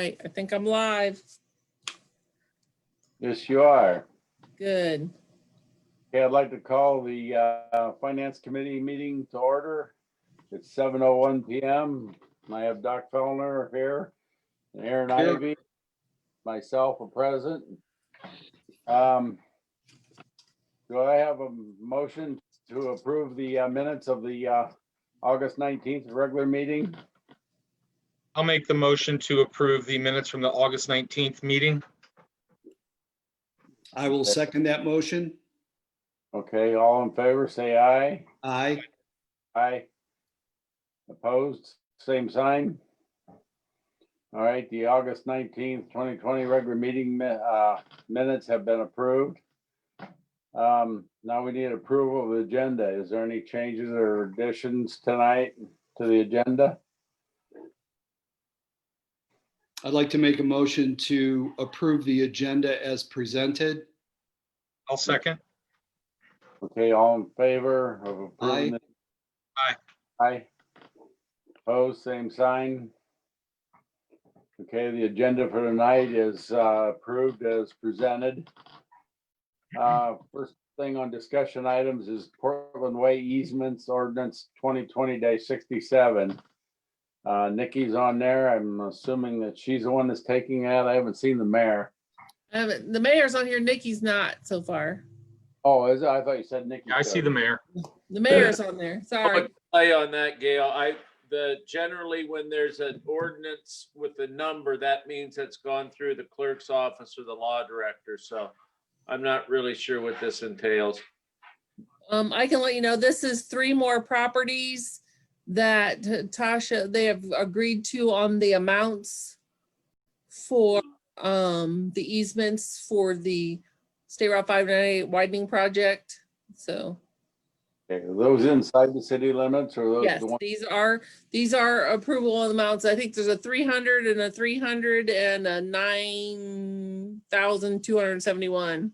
right, I think I'm live. Yes, you are. Good. Okay, I'd like to call the Finance Committee meeting to order. It's 7:01 p.m. I have Doc Fellner here and Aaron Ivy, myself are present. Do I have a motion to approve the minutes of the August 19th regular meeting? I'll make the motion to approve the minutes from the August 19th meeting. I will second that motion. Okay, all in favor, say aye. Aye. Aye. Opposed, same sign. All right, the August 19th, 2020 regular meeting minutes have been approved. Now we need approval of the agenda. Is there any changes or additions tonight to the agenda? I'd like to make a motion to approve the agenda as presented. I'll second. Okay, all in favor of approving? Aye. Aye. Aye. Opposed, same sign. Okay, the agenda for tonight is approved as presented. First thing on discussion items is Portland Way easements ordinance 2020-67. Nikki's on there. I'm assuming that she's the one that's taking that. I haven't seen the mayor. The mayor's on here, Nikki's not so far. Oh, is it? I thought you said Nikki. I see the mayor. The mayor's on there, sorry. Play on that, Gail. Generally when there's an ordinance with a number, that means it's gone through the clerk's office or the law director. So I'm not really sure what this entails. I can let you know, this is 3 more properties that Tasha, they have agreed to on the amounts for the easements for the State Route 598 widening project. So Okay, are those inside the city limits or those? yes, the ones? these are approval amounts. I think there's a 300 and a 300 and a 9,271.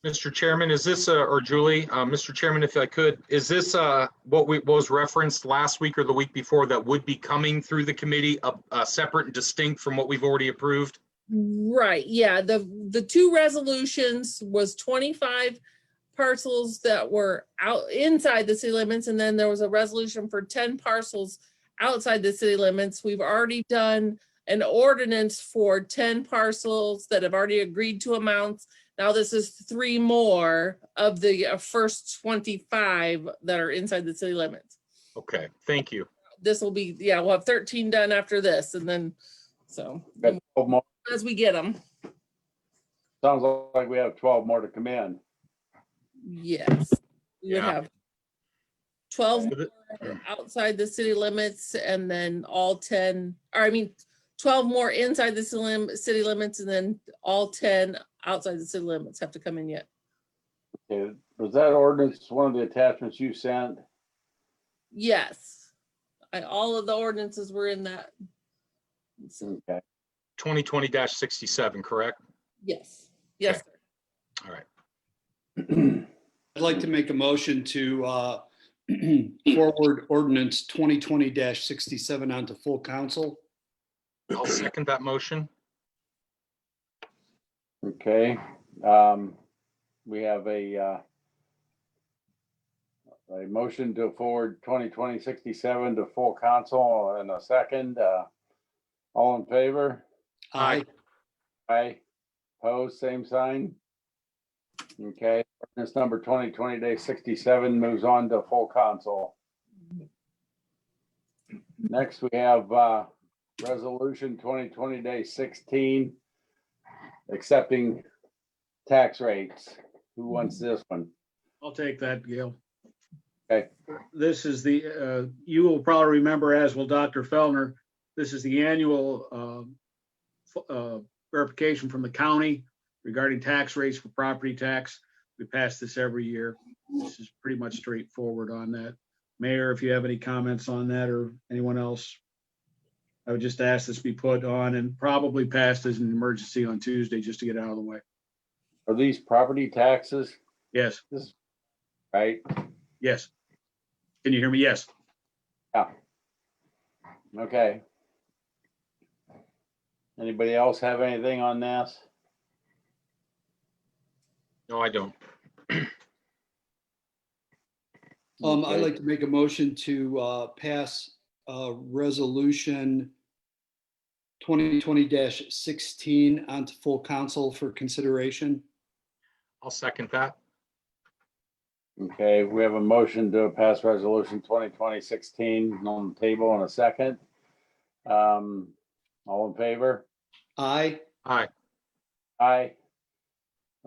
Mr. Chairman, is this, or Julie, Mr. Chairman, if I could, is this what was referenced last week or the week before that would be coming through the committee, separate and distinct from what we've already approved? Right, yeah, the 2 resolutions was 25 parcels that were out inside the city limits, and then there was a resolution for 10 parcels outside the city limits. We've already done an ordinance for 10 parcels that have already agreed to amounts. Now this is 3 more of the first 25 that are inside the city limits. Okay, thank you. This will be, yeah, we'll have 13 done after this, and then, so Got 12 more. as we get them. Sounds like we have 12 more to come in. Yes, we would Yeah. have 12 So the- more outside the city limits, and then all 10, or I mean, 12 more inside the city limits, and then all 10 outside the city limits have to come in yet. Okay, was that ordinance one of the attachments you sent? Yes, all of the ordinances were in that. So, Okay, 2020-67, correct? yes, yes, sir. All right. I'd like to make a motion to forward ordinance 2020-67 onto full council. I'll second that motion. okay. We have a motion to forward 2020-67 to full council in a second. All in favor? Aye. Aye. Opposed, same sign. Okay, ordinance number 2020-67 moves on to full council. Next, we have resolution 2020-16 accepting tax rates. Who wants this one? I'll take that, Gail. Okay. This is the, you will probably remember, as will Dr. Fellner, this is the annual verification from the county regarding tax rates for property tax. We pass this every year. This is pretty much straightforward on that. Mayor, if you have any comments on that or anyone else, I would just ask this be put on and probably passed as an emergency on Tuesday just to get it out of the way. Are these property taxes? Yes, Right? yes. Can you hear me? Yes. Yeah. Okay. Anybody else have anything on this? No, I don't. I'd Okay. like to make a motion to pass resolution 2020-16 onto full council for consideration. I'll second that. Okay, we have a motion to pass resolution 2020-16 on the table in a second. All in favor? Aye. Aye. Aye.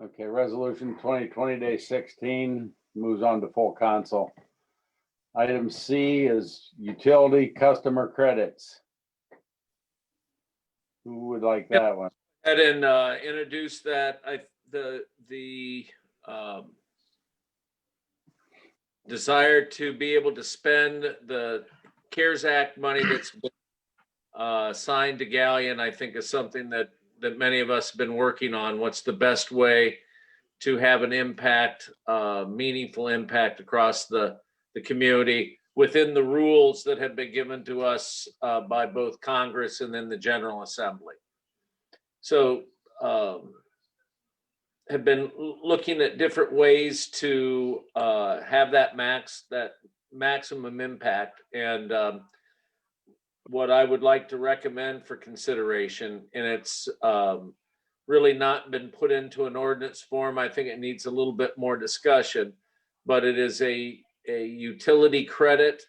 Okay, resolution 2020-16 moves on to full council. Item C is utility customer credits. Who would like that one? And then introduce that, the desire to be able to spend the CARES Act money that's been signed to Galleon, I think is something that many of us have been working on. What's the best way to have an impact, meaningful impact across the community within the rules that have been given to us by both Congress and then the General Assembly. So have been looking at different ways to have that maximum impact. And what I would like to recommend for consideration, and it's really not been put into an ordinance form. I think it needs a little bit more discussion, but it is a utility credit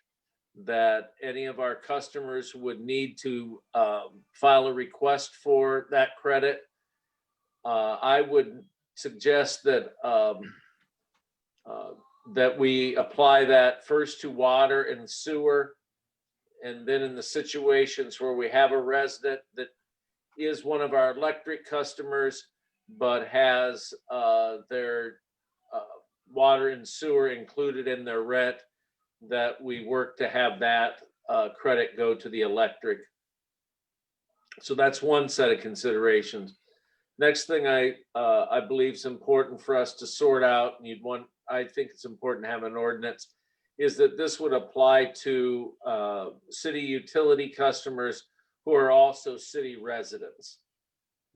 that any of our customers would need to file a request for that credit. I would suggest that that we apply that first to water and sewer, and then in the situations where we have a resident that is one of our electric customers, but has their water and sewer included in their rent, that we work to have that credit go to the electric. So that's one set of considerations. Next thing I believe is important for us to sort out, and I think it's important to have an ordinance, is that this would apply to city utility customers who are also city residents.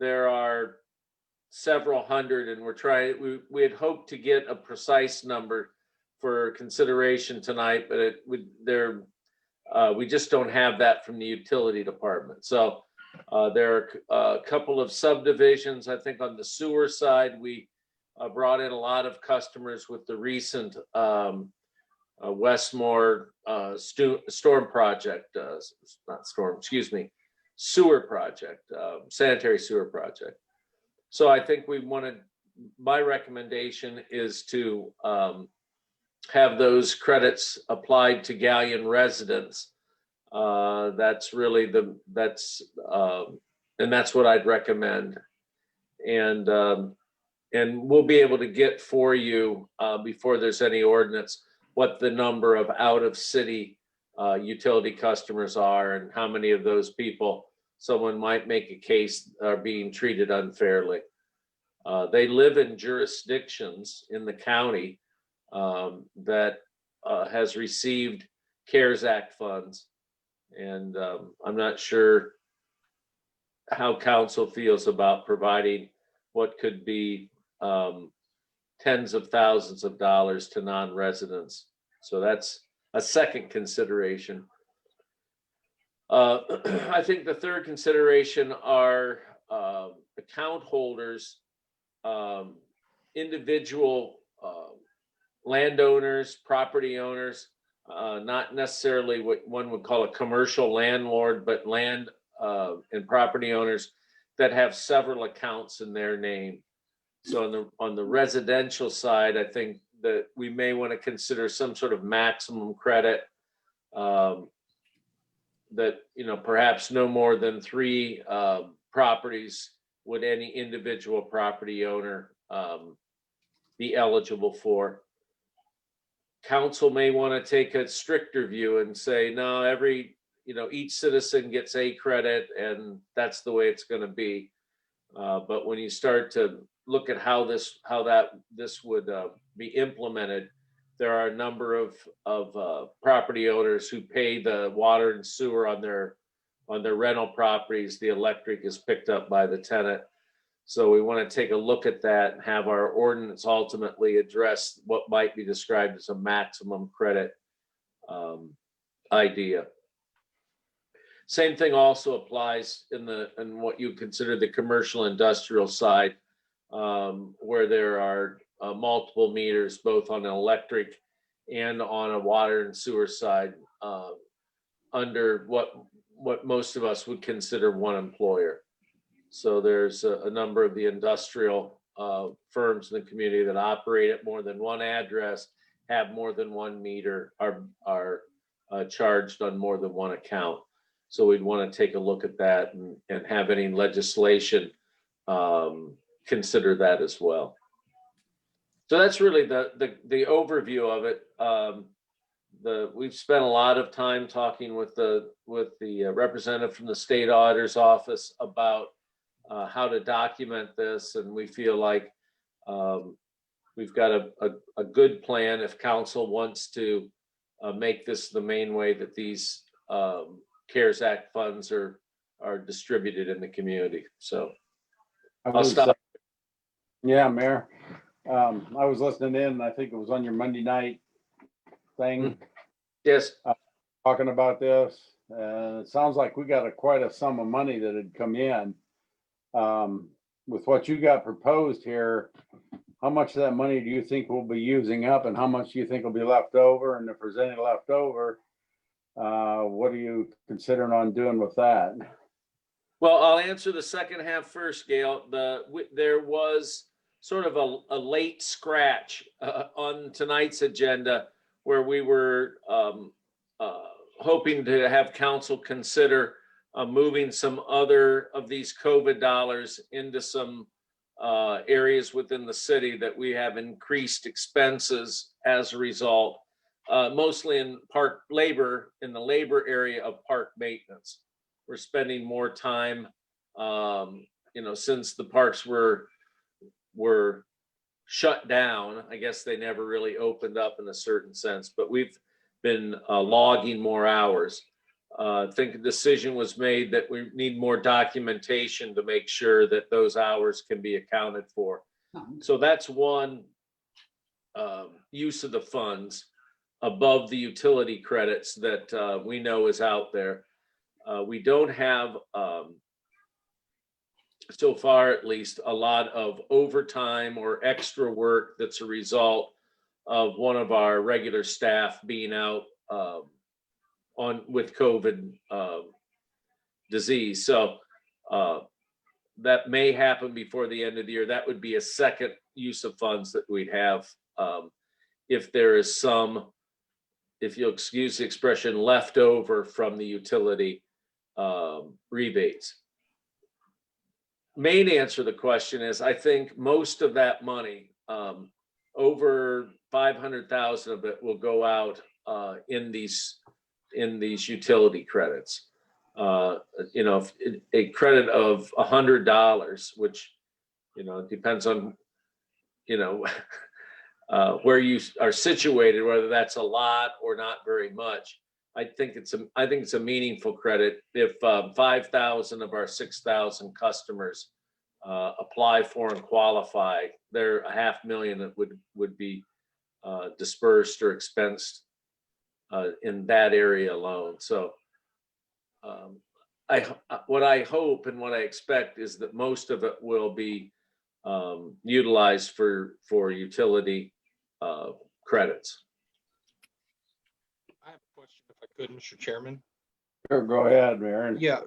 There are several hundred, and we had hoped to get a precise number for consideration tonight, but we just don't have that from the utility department. So there are a couple of subdivisions. I think on the sewer side, we brought in a lot of customers with the recent Westmore storm project, sewer project, sanitary sewer project. So I think my recommendation is to have those credits applied to Galleon residents. That's really and that's what I'd recommend. And we'll be able to get for you before there's any ordinance what the number of out of city utility customers are and how many of those people someone might make a case are being treated unfairly. They live in jurisdictions in the county that has received CARES Act funds. And I'm not sure how council feels about providing what could be tens of thousands of dollars to non-residents. So that's a second consideration. I think the third consideration are account holders, individual landowners, property owners, not necessarily what one would call a commercial landlord, but land and property owners that have several accounts in their name. So on the residential side, I think that we may want to consider some sort of maximum credit that, perhaps no more than 3 properties would any individual property owner be eligible for. Council may want to take a stricter view and say, no, each citizen gets a credit and that's the way it's going to be. But when you start to look at how this would be implemented, there are a number of property owners who pay the water and sewer on their on their rental properties, the electric is picked up by the tenant. So we want to take a look at that and have our ordinance ultimately address what might be described as a maximum credit idea. Same thing also applies in what you consider the commercial industrial side, where there are multiple meters, both on an electric and on a water and sewer side, under what most of us would consider one employer. So there's a number of the industrial firms in the community that operate at more than one address, have more than one meter, are charged on more than one account. So we'd want to take a look at that and have any legislation consider that as well. So that's really the overview of it. We've spent a lot of time talking with the representative from the state auditor's office about how to document this, and we feel like we've got a good plan if council wants to make this the main way that these CARES Act funds are distributed in the community. So I'll stop. Yeah, Mayor. I was listening in, I think it was on your Monday night thing. Yes. Talking about this. It sounds like we got quite a sum of money that had come in. With what you got proposed here, how much of that money do you think we'll be using up, and how much do you think will be left over? And if there's any left over, what are you considering on doing with that? Well, I'll answer the second half first, Gail. There was sort of a late scratch on tonight's agenda where we were hoping to have council consider moving some other of these COVID dollars into some areas within the city that we have increased expenses as a result, mostly in park labor, in the labor area of park maintenance. We're spending more time, since the parks were shut down. I guess they never really opened up in a certain sense, but we've been logging more hours. I think a decision was made that we need more documentation to make sure that those hours can be accounted for. So that's one use of the funds above the utility credits that we know is out there. We don't have, so far at least, a lot of overtime or extra work that's a result of one of our regular staff being out with COVID disease. So that may happen before the end of the year. That would be a second use of funds that we'd have if there is some, if you'll excuse the expression, left over from the utility rebates. Main answer to the question is, I think most of that money, over 500,000 of it, will go out in these utility credits. A credit of $100, which it depends on where you are situated, whether that's a lot or not very much. I think it's a meaningful credit. If 5,000 of our 6,000 customers apply for and qualify, there are $500,000 that would be dispersed or expensed in that area alone. So what I hope and what I expect is that most of it will be utilized for utility credits. I have a question if I could, Mr. Chairman. Sure, go ahead, Aaron. Yeah,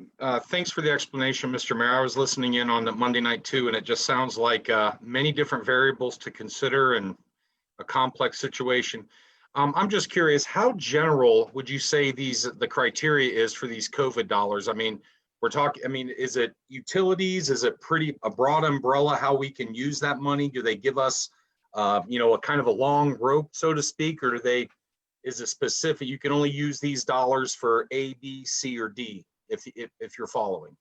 thanks for the explanation, Mr. Mayor. I was listening in on the Monday night too, and it just sounds like many different variables to consider and a complex situation. I'm just curious, how general would you say the criteria is for these COVID dollars? I mean, is it utilities? Is it a broad umbrella how we can use that money? Do they give us, a kind of a long rope, so to speak, or is it specific? You can only use these dollars for A, B, C, or D, if you're following.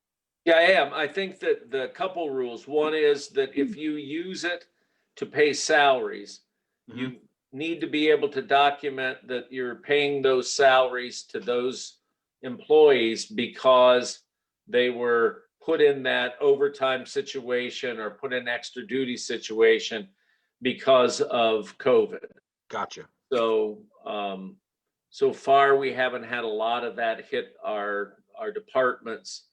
Yeah, I am. I think that the couple rules. One is that if you use it to pay salaries, you need to be able to document that you're paying those salaries to those employees because they were put in that overtime situation or put in extra duty situation because of COVID. Gotcha. So, so far, we haven't had a lot of that hit our departments.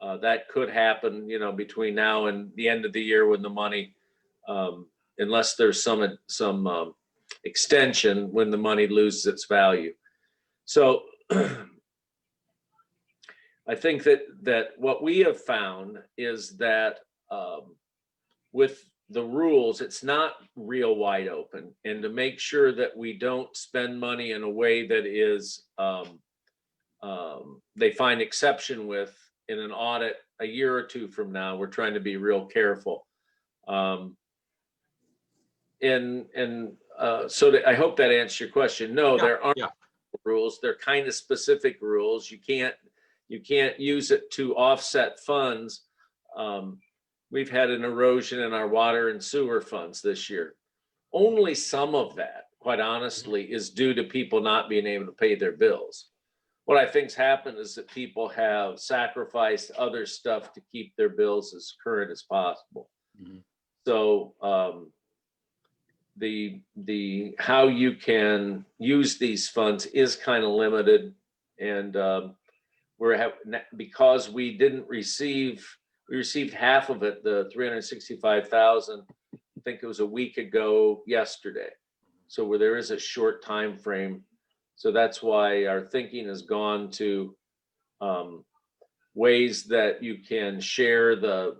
That could happen, you know, between now and the end of the year when the money, unless there's some extension when the money loses its value. So I think that what we have found is that with the rules, it's not real wide open, and to make sure that we don't spend money in a way that is they find exception with in an audit a year or two from now, we're trying to be real careful. So I hope that answers your question. No, there aren't rules. They're kind of specific rules. You can't use it to offset funds. We've had an erosion in our water and sewer funds this year. Only some of that, quite honestly, is due to people not being able to pay their bills. What I think's happened is that people have sacrificed other stuff to keep their bills as current as possible. Mhm. So the how you can use these funds is kind of limited, and because we received half of it, the 365,000. I think it was a week ago yesterday. So where there is a short time frame. So that's why our thinking has gone to ways that you can share the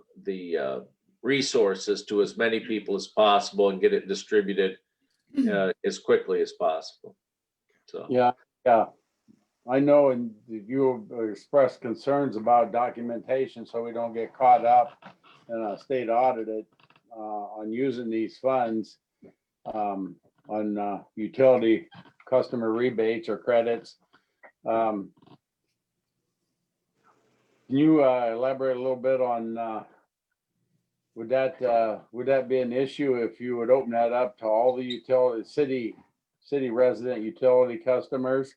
resources to as many people as possible and get it distributed as quickly as possible. So Yeah. I know, and you expressed concerns about documentation, so we don't get caught up in a state audit on using these funds on utility customer rebates or credits. Can you elaborate a little bit on would that be an issue if you would open that up to all the utility city resident utility customers?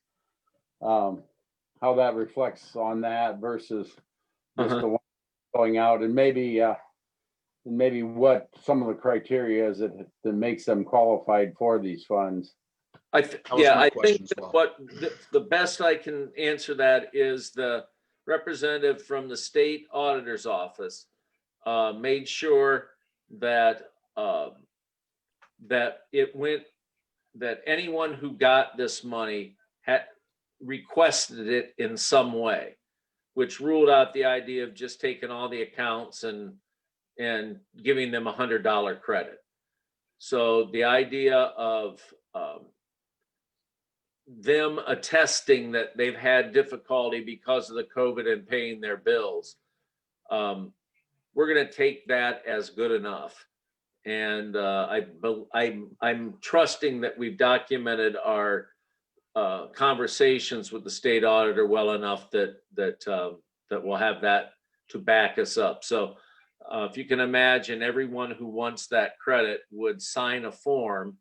How that reflects on that versus just the one going out, and maybe what some of the criteria is that makes them qualified for these funds. I think that the best I can answer that is the representative from the state auditor's office made sure that that anyone who got this money had requested it in some way, which ruled out the idea of just taking all the accounts and giving them $100 credit. So the idea of them attesting that they've had difficulty because of the COVID and paying their bills, we're going to take that as good enough. And I'm trusting that we've documented our conversations with the state auditor well enough that we'll have that to back us up. So if you can imagine, everyone who wants that credit would sign a form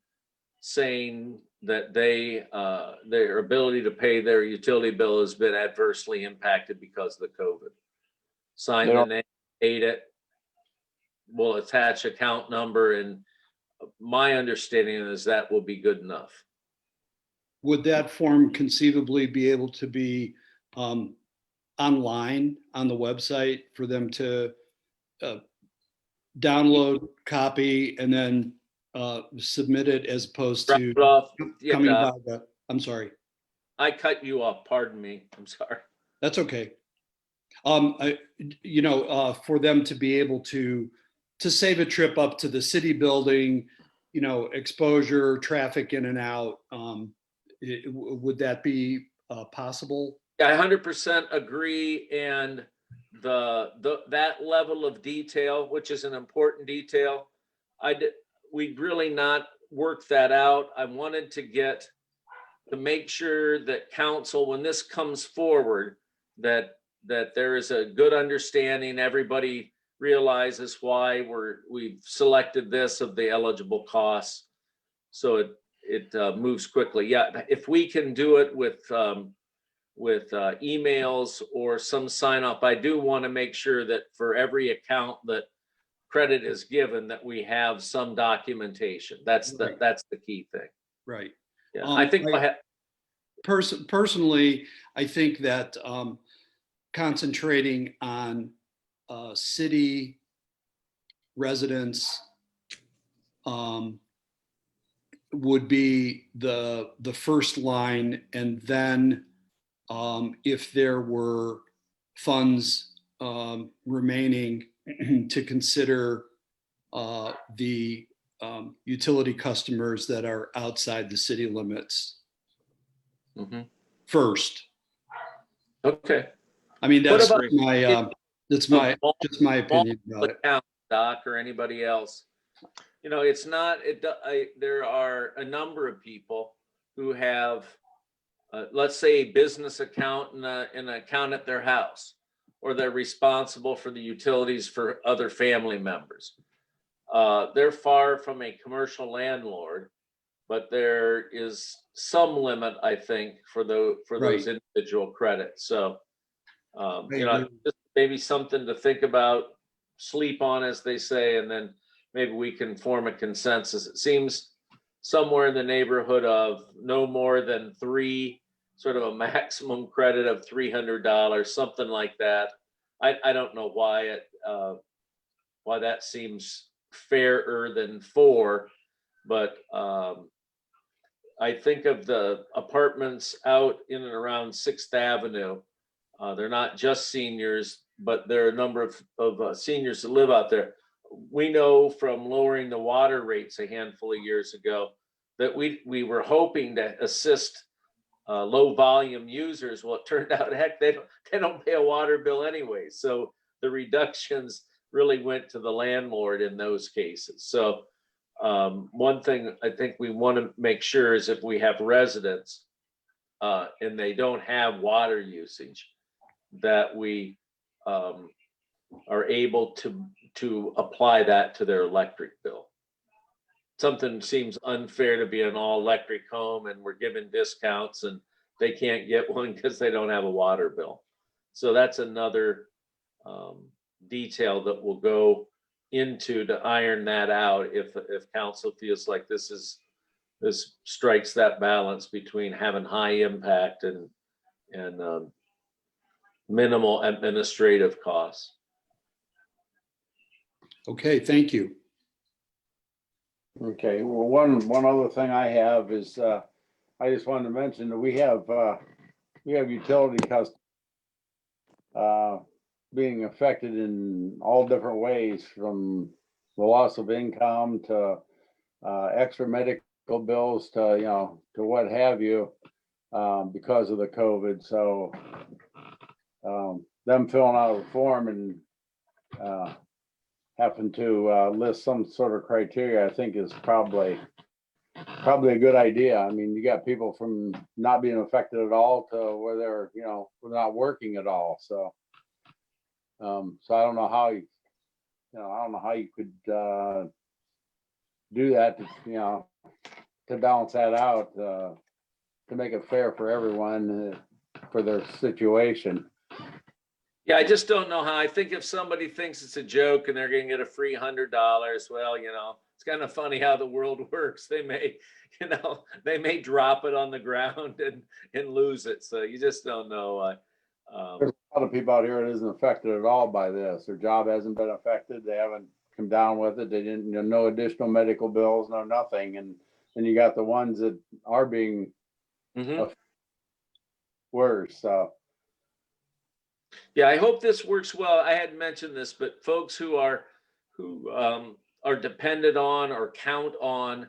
saying that their ability to pay their utility bill has been adversely impacted because of the COVID. Sign the name, date it. We'll attach account number, and my understanding is that will be good enough. Would that form conceivably be able to be online on the website for them to download, copy, and then submit it, as opposed to coming by the, I'm sorry. I cut you off, pardon me, I'm sorry. That's okay. For them to be able to save a trip up to the city building, exposure, traffic in and out, would that be possible? I 100% agree, and that level of detail, which is an important detail, we'd really not worked that out. I wanted to make sure that council, when this comes forward, that there is a good understanding. Everybody realizes why we've selected this of the eligible costs, so it moves quickly. Yeah, if we can do it with emails or some sign off. I do want to make sure that for every account that credit is given, that we have some documentation. That's Right. the key thing. Right. Yeah, I think Personally, I think that concentrating on city residents would be the first line, and then if there were funds remaining to consider the utility customers that are outside the city limits first. Okay. I mean, What that's about just my opinion about it. account, Doc, or anybody else? You know, it's not. There are a number of people who have, let's say, a business account and an account at their house, or they're responsible for the utilities for other family members. They're far from a commercial landlord, but there is some limit, I think, for those individual credits. So, you know, just maybe something to think about, sleep on, as they say, and then maybe we can form a consensus. It seems somewhere in the neighborhood of no more than 3, sort of a maximum credit of $300, something like that. I don't know why that seems fairer than 4, but I think of the apartments out in and around 6th Avenue. They're not just seniors, but there are a number of seniors that live out there. We know from lowering the water rates a handful of years ago that we were hoping to assist low volume users. Well, it turned out, heck, they don't pay a water bill anyway. So the reductions really went to the landlord in those cases. So one thing I think we want to make sure is if we have residents and they don't have water usage, that we are able to apply that to their electric bill. Something seems unfair to be an all electric home and we're giving discounts and they can't get one because they don't have a water bill. So that's another detail that will go into to iron that out if council feels like this strikes that balance between having high impact and minimal administrative costs. Okay, thank you. Okay, well, one other thing I have is I just wanted to mention that we have utility customers being affected in all different ways, from the loss of income to extra medical bills to to what have you, because of the COVID. So them filling out a form and having to list some sort of criteria, I think is probably a good idea. I mean, you got people from not being affected at all to where they're, not working at all. So, so I don't know how you could do that to balance that out, to make it fair for everyone for their situation. Yeah, I just don't know how. I think if somebody thinks it's a joke and they're going to get a free $100, well, it's kind of funny how the world works. They may, they may drop it on the ground and lose it. So you just don't know. There's a lot of people out here that isn't affected at all by this. Their job hasn't been affected. They haven't come down with it. They didn't, no additional medical bills, no nothing. And then you got the ones that are being worse. So. Yeah, I hope this works well. I hadn't mentioned this, but folks who are dependent on or count on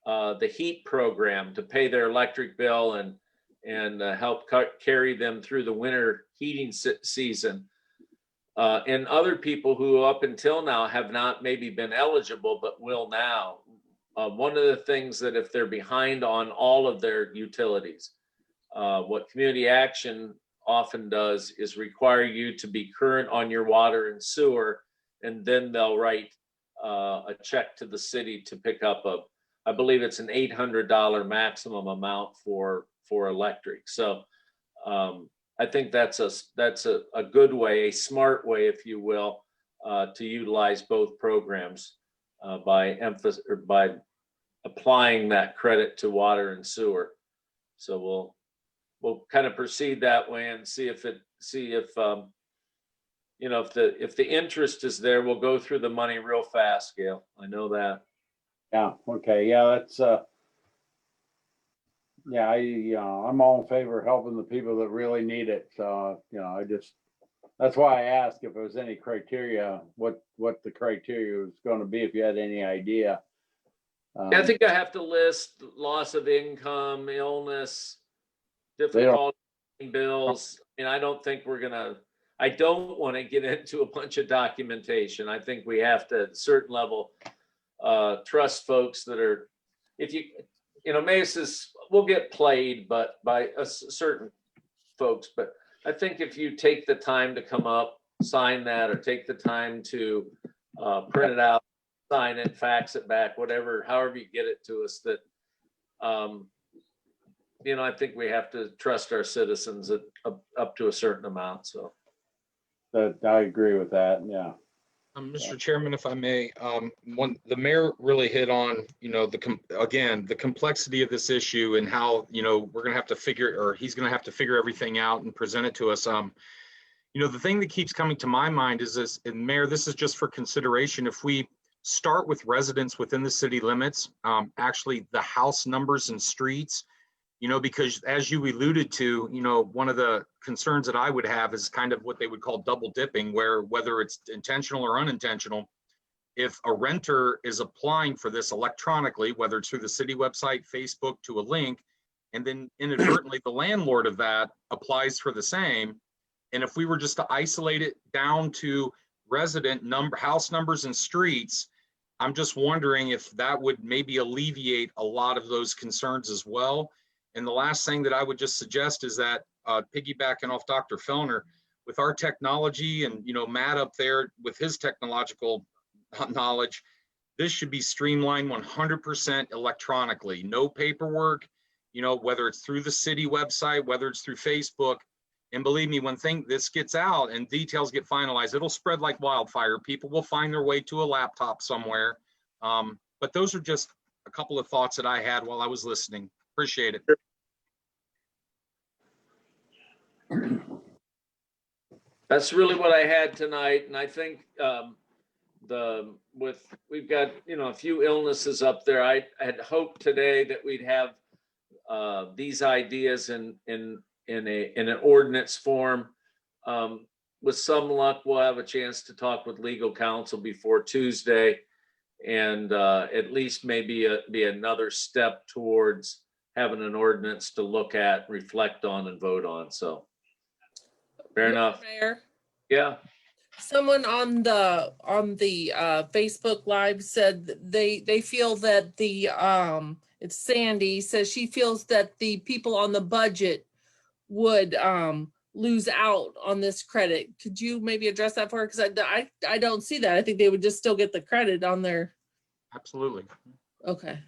the heat program to pay their electric bill and help carry them through the winter heating season, and other people who up until now have not maybe been eligible but will now. One of the things that if they're behind on all of their utilities, what Community Action often does is require you to be current on your water and sewer, and then they'll write a check to the city to pick up I believe it's an $800 maximum amount for electric. So I think that's a good way, a smart way, if you will, to utilize both programs by applying that credit to water and sewer. So we'll kind of proceed that way and see if if the interest is there, we'll go through the money real fast, Gail. I know that. Yeah, okay, yeah, that's, yeah, I'm all in favor of helping the people that really need it. So, that's why I asked if there was any criteria, what the criteria was gonna be, if you had any idea. I think I have to list loss of income, illness, don't- difficulty paying bills. And I don't think I don't want to get into a bunch of documentation. I think we have to, at a certain level, trust folks that are, Mace will get played, but by certain folks. But I think if you take the time to come up, sign that, or take the time to print it out, sign it, fax it back, whatever, however you get it to us, that, I think we have to trust our citizens up to a certain amount. So. I agree with that, yeah. Mr. Chairman, if I may, the mayor really hit on, the complexity of this issue and how, we're going to have to figure, or he's going to have to figure everything out and present it to us. The thing that keeps coming to my mind is this, and Mayor, this is just for consideration. If we start with residents within the city limits, actually the house numbers and streets, because as you alluded to, one of the concerns that I would have is kind of what they would call double dipping, where whether it's intentional or unintentional, if a renter is applying for this electronically, whether it's through the city website, Facebook, to a link, and then inadvertently the landlord of that applies for the same. And if we were just to isolate it down to resident number, house numbers and streets, I'm just wondering if that would maybe alleviate a lot of those concerns as well. And the last thing that I would just suggest is that, piggybacking off Dr. Fellner, with our technology and, Matt up there with his technological knowledge, this should be streamlined 100% electronically. No paperwork, whether it's through the city website, whether it's through Facebook. And believe me, when this gets out and details get finalized, it'll spread like wildfire. People will find their way to a laptop somewhere. But those are just a couple of thoughts that I had while I was listening. Appreciate it. That's really what I had tonight. And I think we've got, a few illnesses up there. I had hoped today that we'd have these ideas in an ordinance form. With some luck, we'll have a chance to talk with legal counsel before Tuesday, and at least maybe be another step towards having an ordinance to look at, reflect on, and vote on. So fair enough. Mayor, Yeah. someone on the Facebook Live said that they feel that it's Sandy says she feels that the people on the budget would lose out on this credit. Could you maybe address that for her? Because I don't see that. I think they would just still get the credit on their. Absolutely. Okay.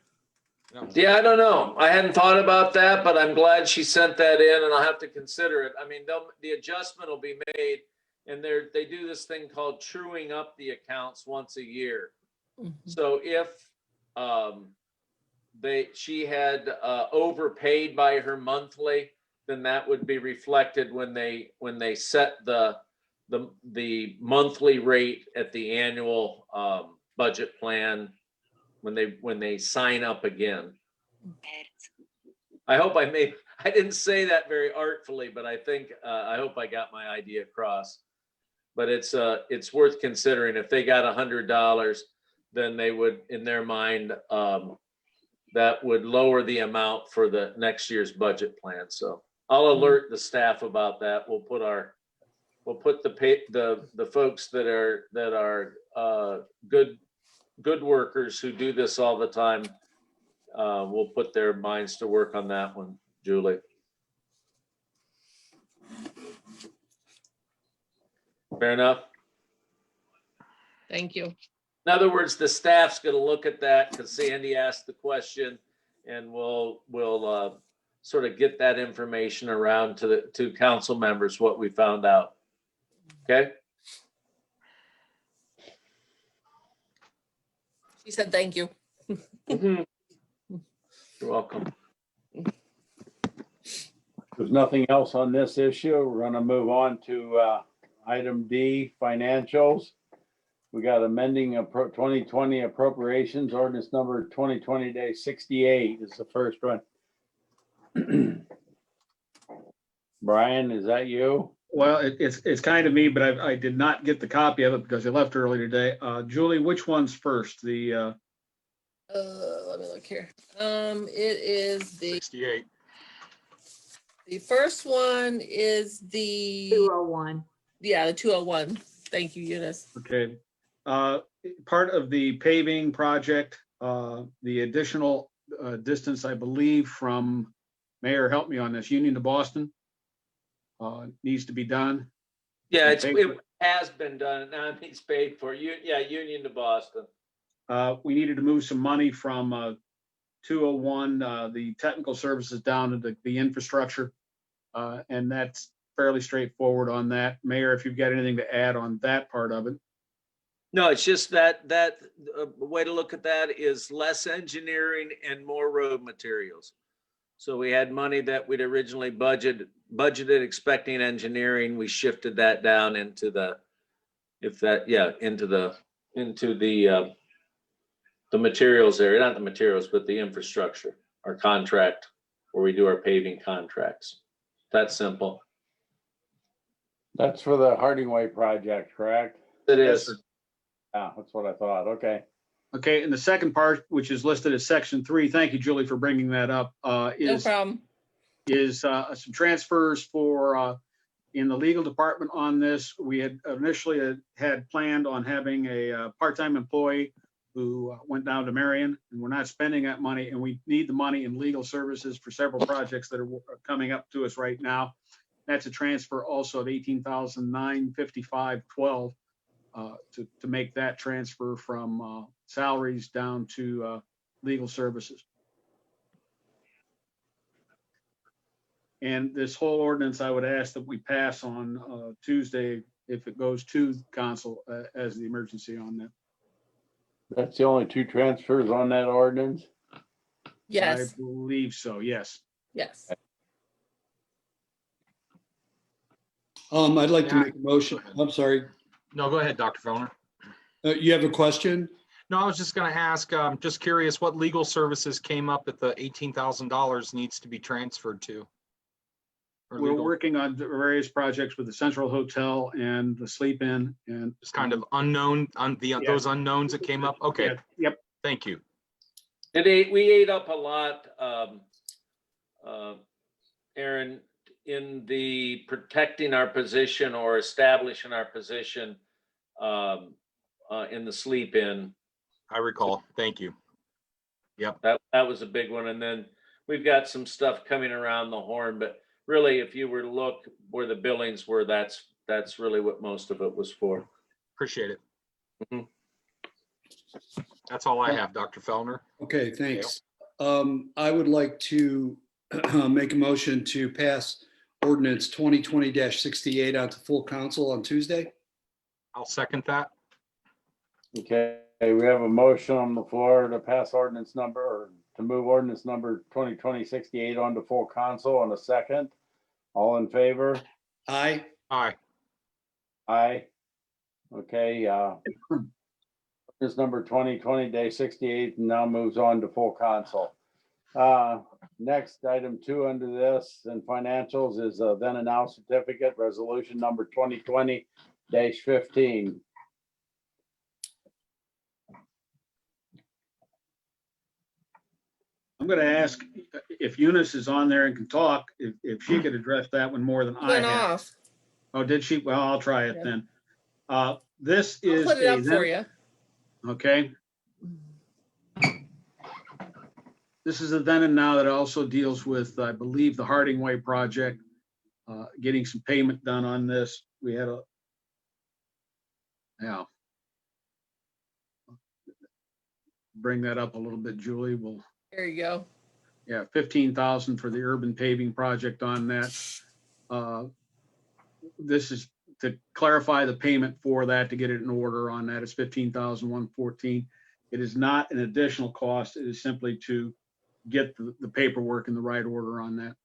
Yeah, I don't know. I hadn't thought about that, but I'm glad she sent that in, and I'll have to consider it. I mean, the adjustment will be made, and they do this thing called truing up the accounts once a year. Mhm. So if she had overpaid by her monthly, then that would be reflected when they set the monthly rate at the annual budget plan when they sign up again. I hope I didn't say that very artfully, but I think I hope I got my idea across. But it's worth considering. If they got $100, then they would, in their mind, that would lower the amount for the next year's budget plan. So I'll alert the staff about that. We'll put the folks that are good workers who do this all the time. We'll put their minds to work on that one, Julie. Fair enough. Thank you. In other words, the staff's going to look at that because Sandy asked the question, and we'll sort of get that information around to council members, what we found out. Okay? She said, thank you. You're welcome. There's nothing else on this issue. We're gonna move on to item D, financials. We got amending 2020 appropriations, ordinance number 2020-68 is the first one. Brian, is that you? Well, it's kind of me, but I did not get the copy of it because I left early today. Julie, which one's first? Let me look here. It is the 68. first one is the 201. yeah, the 201. Thank you, Eunice. Okay. Part of the paving project, the additional distance, I believe, from, Mayor, help me on this, Union to Boston, needs to be done. Yeah, it has been done. Now it needs paid for. Yeah, Union to Boston. We needed to move some money from 201, the technical services down to the infrastructure. And that's fairly straightforward on that. Mayor, if you've got anything to add on that part of it. No, it's just that way to look at that is less engineering and more road materials. So we had money that we'd originally budgeted expecting engineering. We shifted that down into the materials area, not the materials, but the infrastructure, our contract where we do our paving contracts. That's simple. That's for the Harding project, correct? It Yes, is. sir. Yeah, that's what I thought. Okay. Okay, and the second part, which is listed as section 3, thank you, Julie, for bringing that up, No is problem. some transfers for in the legal department on this. We had initially had planned on having a part-time employee who went down to Marion, and we're not spending that money, and we need the money in legal services for several projects that are coming up to us right now. That's a transfer also of $18,955.12 to make that transfer from salaries down to legal services. And this whole ordinance, I would ask that we pass on Tuesday if it goes to council as the emergency on that. That's the only two transfers on that ordinance? Yes, I believe so, yes. yes. I'd like to make a motion. I'm sorry. No, go ahead, Dr. Fellner. You have a question? No, I was just going to ask, just curious what legal services came up at the $18,000 needs to be transferred to? Or We're legal- working on various projects with the Central Hotel and the Sleep Inn and. Just kind of unknown, those unknowns that came up? Okay, Yeah, yep. thank you. We ate up a lot, Aaron, in the protecting our position or establishing our position in the Sleep Inn. I recall. Thank you. That was a big one. And then we've got some stuff coming around the horn, but really, if you were to look where the billings were, that's really what most of it was for. Appreciate it. Mhm. That's all I have, Dr. Fellner. Okay, thanks. I would like to make a motion to pass ordinance 2020-68 out to full council on Tuesday. I'll second that. Okay, we have a motion on the floor to pass ordinance number, or to move ordinance number 2020-68 on to full council on a second. All in favor? Aye. Aye. Aye. Okay, ordinance number 2020-68 now moves on to full council. Next, item 2 under this and financials is then and now certificate, resolution number 2020-15. I'm going to ask if Eunice is on there and can talk, if she could address that one more than I Went have. off. Oh, did she? Well, I'll try it Yeah. then. This I'll is put it up for you. okay. This is a then and now that also deals with, I believe, the Harding Way project, getting some payment done on this. We had bring that up a little bit, Julie. There you go. Yeah, 15,000 for the urban paving project on that. This is to clarify the payment for that, to get it in order on that. It's 15,114. It is not an additional cost. It is simply to get the paperwork in the right order on that.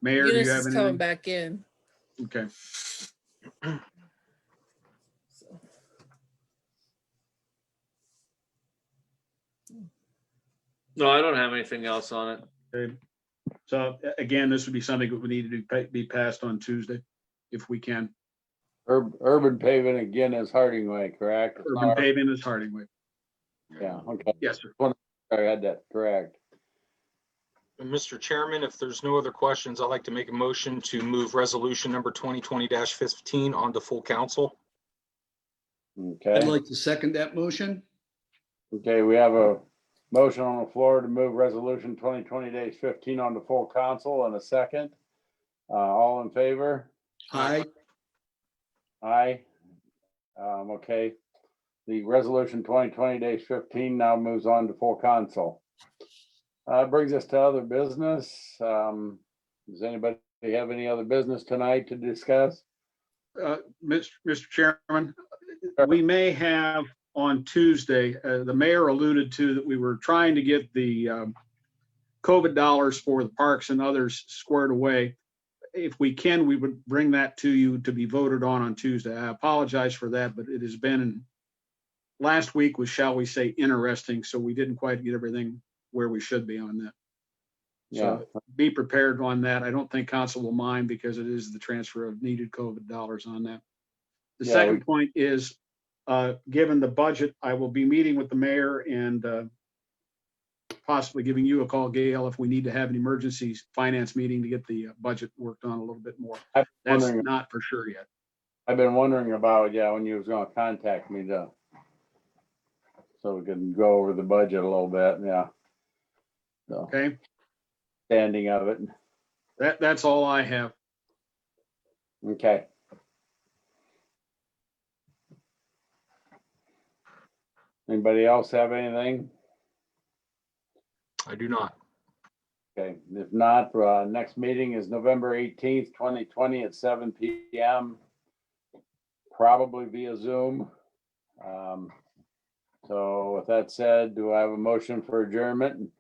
Mayor, do Eunice you is have coming anything? back in. Okay. So. No, I don't have anything else on it. Okay. So again, this would be something that would need to be passed on Tuesday, if we can. Urban paving again is Harding Way, correct? It's Urban not- paving is Harding Way. Yeah, okay. Yes, sir. I had that correct. Mr. Chairman, if there's no other questions, I'd like to make a motion to move resolution number 2020-15 onto full council. I'd Okay, like to second that motion. okay, we have a motion on the floor to move resolution 2020-15 on the full council and a second. All in favor? Aye. Aye. Okay. The resolution 2020-15 now moves on to full council. Brings us to other business. Does anybody have any other business tonight to discuss? Mr. Chairman, we may have on Tuesday, the mayor alluded to that we were trying to get the COVID dollars for the parks and others squared away. If we can, we would bring that to you to be voted on Tuesday. I apologize for that, but it has been, last week was, shall we say, interesting, so we didn't quite get everything where we should be on that. Yeah, So be prepared on that. I don't think council will mind because it is the transfer of needed COVID dollars on that. The Yeah, second point is, given the budget, I will be meeting with the mayor and possibly giving you a call, Gail, if we need to have an emergency finance meeting to get the budget worked on a little bit more. I'm That's wondering, not for sure yet. I've been wondering about, yeah, when you was gonna contact me to, so we can go over the budget a little bit, yeah. So, Okay, standing of it, that's all I have. okay. Anybody else have anything? I do not. Okay, if not, next meeting is November 18th, 2020 at 7 PM. Probably via Zoom. So with that said, do I have a motion for adjournment?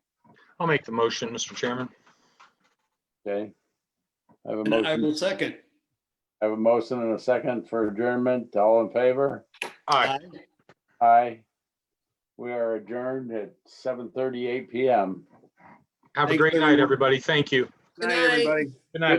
I'll make the motion, Mr. Chairman. Okay. I have a And I motion, will second. I have a motion and a second for adjournment. All in favor? Aye. Aye. We are adjourned at 7:38 PM. Have a Thanks, great night, everyone. everybody. Thank you. Good Night, night. everybody. Good night.